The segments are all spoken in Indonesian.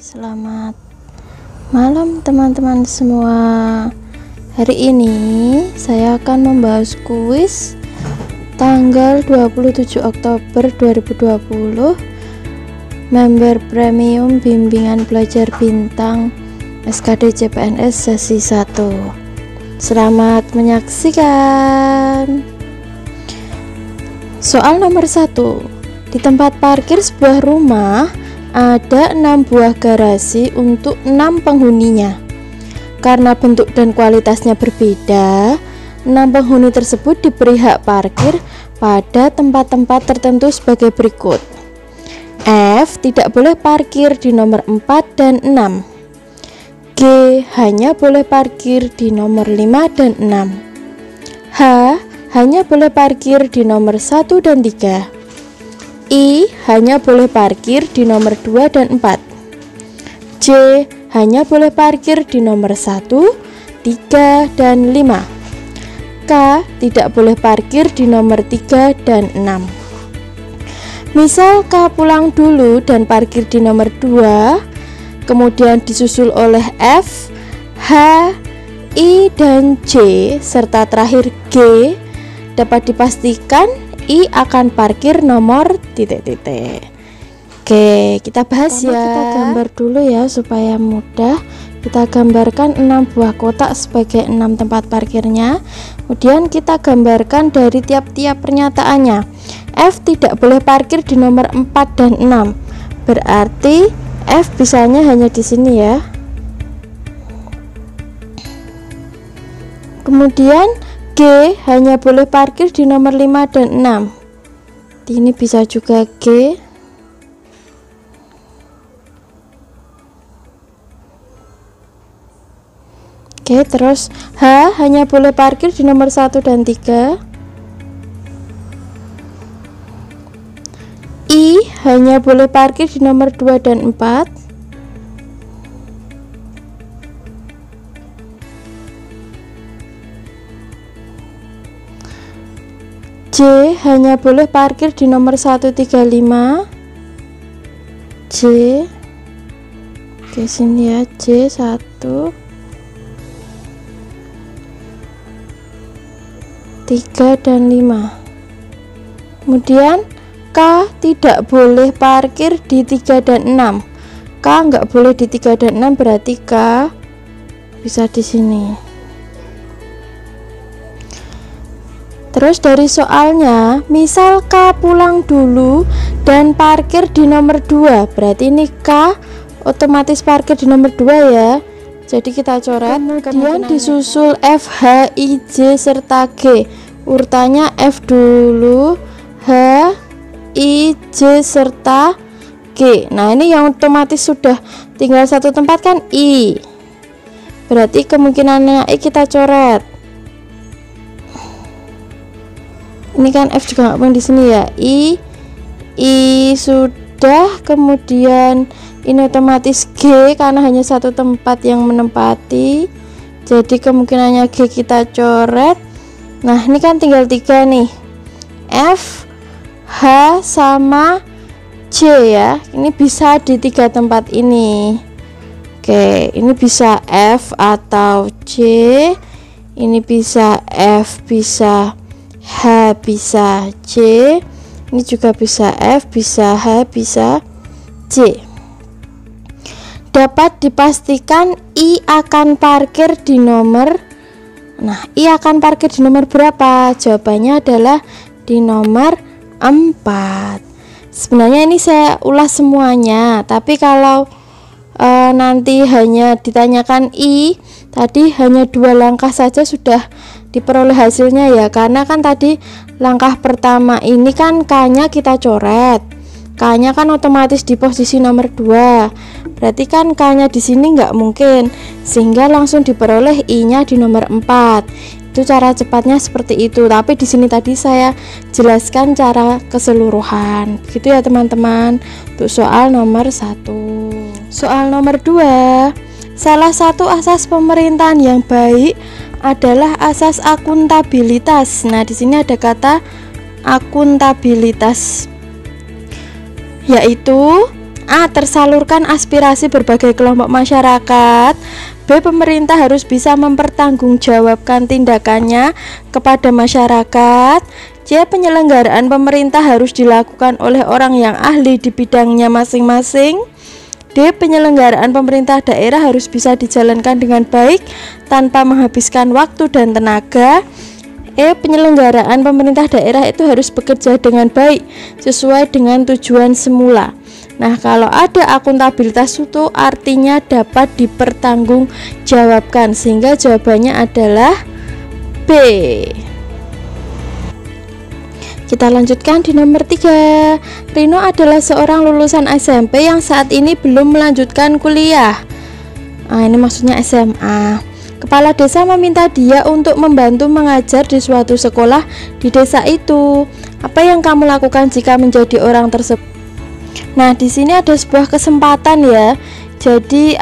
Selamat malam teman-teman semua. Hari ini saya akan membahas kuis tanggal 27 Oktober 2020 member premium bimbingan belajar bintang SKD CPNS sesi 1. Selamat menyaksikan. Soal nomor 1. Di tempat parkir sebuah rumah ada 6 buah garasi untuk 6 penghuninya. Karena bentuk dan kualitasnya berbeda, 6 penghuni tersebut diberi hak parkir pada tempat-tempat tertentu sebagai berikut. F tidak boleh parkir di nomor 4 dan 6. G hanya boleh parkir di nomor 5 dan 6. H hanya boleh parkir di nomor 1 dan 3. I hanya boleh parkir di nomor 2 dan 4. J hanya boleh parkir di nomor 1, 3, dan 5. K tidak boleh parkir di nomor 3 dan 6. Misal K pulang dulu dan parkir di nomor 2, kemudian disusul oleh F, H, I, dan J, serta terakhir G, dapat dipastikan I akan parkir nomor titik-titik. Oke, kita bahas ya. Kita gambar dulu ya supaya mudah. Kita gambarkan 6 buah kotak sebagai 6 tempat parkirnya. Kemudian kita gambarkan dari tiap-tiap pernyataannya. F tidak boleh parkir di nomor 4 dan 6. Berarti F bisanya hanya di sini ya. Kemudian G hanya boleh parkir di nomor 5 dan 6. Ini bisa juga G. Oke, terus H hanya boleh parkir di nomor 1 dan 3. I hanya boleh parkir di nomor 2 dan 4. J hanya boleh parkir di nomor 135. J, oke sini ya, J 1, 3 dan 5. Kemudian K tidak boleh parkir di 3 dan 6. K nggak boleh di 3 dan 6, berarti K bisa di sini. Terus dari soalnya, misal K pulang dulu dan parkir di nomor 2, berarti ini K otomatis parkir di nomor 2 ya. Jadi kita coret, kemudian disusul F, H, I, J, serta G. Urutannya F dulu, H, I, J, serta G. Nah ini yang otomatis sudah tinggal satu tempat kan I. Berarti kemungkinannya I kita coret. Ini kan F juga nggak pengen di sini ya. I sudah, kemudian ini otomatis G karena hanya satu tempat yang menempati. Jadi kemungkinannya G kita coret. Nah ini kan tinggal 3 nih, F, H, sama J ya. Ini bisa di 3 tempat ini. Oke, ini bisa F atau J. Ini bisa F, bisa H, bisa J. Ini juga bisa F, bisa H, bisa J. Dapat dipastikan I akan parkir di nomor, nah I akan parkir di nomor berapa? Jawabannya adalah di nomor 4. Sebenarnya ini saya ulas semuanya, tapi kalau nanti hanya ditanyakan I, tadi hanya 2 langkah saja sudah diperoleh hasilnya ya, karena kan tadi langkah pertama ini kan K-nya kita coret. K-nya kan otomatis di posisi nomor 2. Berarti kan K-nya di sini nggak mungkin, sehingga langsung diperoleh I-nya di nomor 4. Itu cara cepatnya seperti itu. Tapi di sini tadi saya jelaskan cara keseluruhan. Gitu ya teman-teman. Untuk soal nomor 1. Soal nomor 2. Salah satu asas pemerintahan yang baik adalah asas akuntabilitas. Nah, di sini ada kata akuntabilitas, yaitu A. Tersalurkan aspirasi berbagai kelompok masyarakat. B. Pemerintah harus bisa mempertanggungjawabkan tindakannya kepada masyarakat. C. Penyelenggaraan pemerintah harus dilakukan oleh orang yang ahli di bidangnya masing-masing. D. Penyelenggaraan pemerintah daerah harus bisa dijalankan dengan baik tanpa menghabiskan waktu dan tenaga. E. Penyelenggaraan pemerintah daerah itu harus bekerja dengan baik sesuai dengan tujuan semula. Nah, kalau ada akuntabilitas itu artinya dapat dipertanggungjawabkan, sehingga jawabannya adalah B. Kita lanjutkan di nomor 3. Rino adalah seorang lulusan SMP yang saat ini belum melanjutkan kuliah. Nah, ini maksudnya SMA. Kepala desa meminta dia untuk membantu mengajar di suatu sekolah di desa itu. Apa yang kamu lakukan jika menjadi orang tersebut? Nah, di sini ada sebuah kesempatan ya. Jadi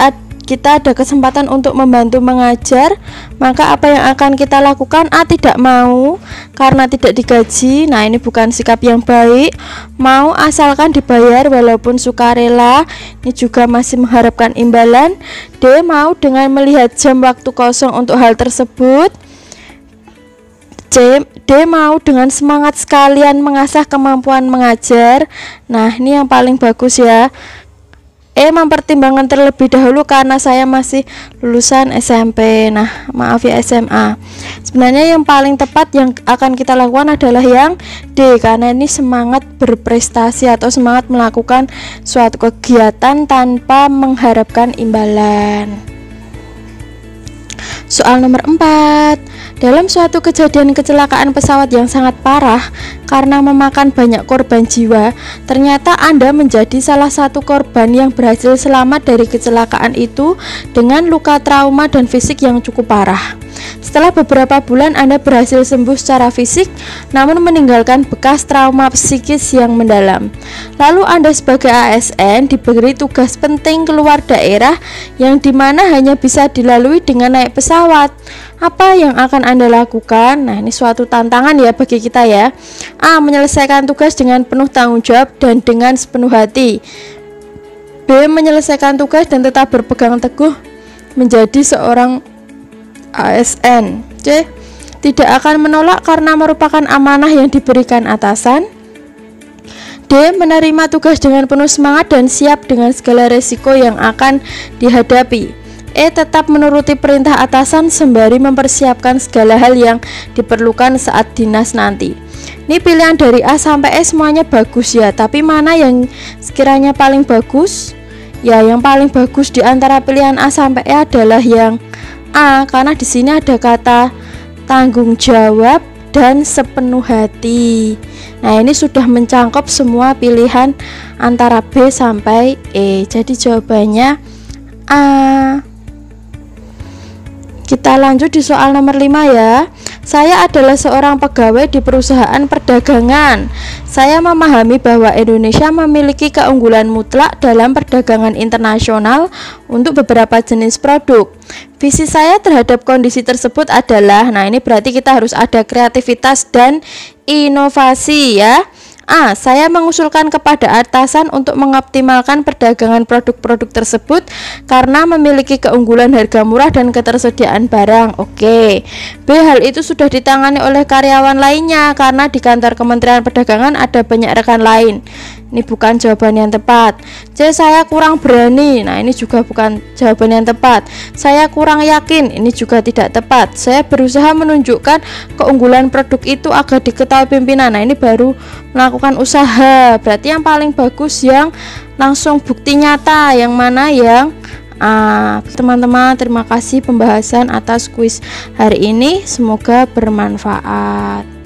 kita ada kesempatan untuk membantu mengajar, maka apa yang akan kita lakukan? A. Tidak mau karena tidak digaji. Nah, ini bukan sikap yang baik. Mau asalkan dibayar walaupun sukarela, ini juga masih mengharapkan imbalan. D. Mau dengan melihat jam waktu kosong untuk hal tersebut. D. Mau dengan semangat sekalian mengasah kemampuan mengajar. Nah, ini yang paling bagus ya. E. Mempertimbangkan terlebih dahulu karena saya masih lulusan SMP. Nah, maaf ya SMA. Sebenarnya yang paling tepat yang akan kita lakukan adalah yang D, karena ini semangat berprestasi atau semangat melakukan suatu kegiatan tanpa mengharapkan imbalan. Soal nomor 4. Dalam suatu kejadian kecelakaan pesawat yang sangat parah karena memakan banyak korban jiwa, ternyata Anda menjadi salah satu korban yang berhasil selamat dari kecelakaan itu dengan luka trauma dan fisik yang cukup parah. Setelah beberapa bulan Anda berhasil sembuh secara fisik, namun meninggalkan bekas trauma psikis yang mendalam. Lalu Anda sebagai ASN diberi tugas penting keluar daerah yang dimana hanya bisa dilalui dengan naik pesawat. Apa yang akan Anda lakukan? Nah, ini suatu tantangan ya bagi kita ya. A. Menyelesaikan tugas dengan penuh tanggung jawab dan dengan sepenuh hati. B. Menyelesaikan tugas dan tetap berpegang teguh menjadi seorang ASN. C. Tidak akan menolak karena merupakan amanah yang diberikan atasan. D. Menerima tugas dengan penuh semangat dan siap dengan segala resiko yang akan dihadapi. E. Tetap menuruti perintah atasan sembari mempersiapkan segala hal yang diperlukan saat dinas nanti. Ini pilihan dari A sampai E semuanya bagus ya, tapi mana yang sekiranya paling bagus? Ya, yang paling bagus di antara pilihan A sampai E adalah yang A, karena di sini ada kata tanggung jawab dan sepenuh hati. Nah, ini sudah mencangkup semua pilihan antara B sampai E. Jadi jawabannya A. Kita lanjut di soal nomor 5 ya. Saya adalah seorang pegawai di perusahaan perdagangan. Saya memahami bahwa Indonesia memiliki keunggulan mutlak dalam perdagangan internasional untuk beberapa jenis produk. Visi saya terhadap kondisi tersebut adalah, nah ini berarti kita harus ada kreativitas dan inovasi ya. A. Saya mengusulkan kepada atasan untuk mengoptimalkan perdagangan produk-produk tersebut karena memiliki keunggulan harga murah dan ketersediaan barang. Oke. B. Hal itu sudah ditangani oleh karyawan lainnya karena di kantor Kementerian Perdagangan ada banyak rekan lain. Ini bukan jawaban yang tepat. C. Saya kurang berani. Nah, ini juga bukan jawaban yang tepat. Saya kurang yakin. Ini juga tidak tepat. Saya berusaha menunjukkan keunggulan produk itu agar diketahui pimpinan. Nah, ini baru melakukan usaha. Berarti yang paling bagus yang langsung bukti nyata. Yang mana yang teman-teman, terima kasih pembahasan atas kuis hari ini. Semoga bermanfaat.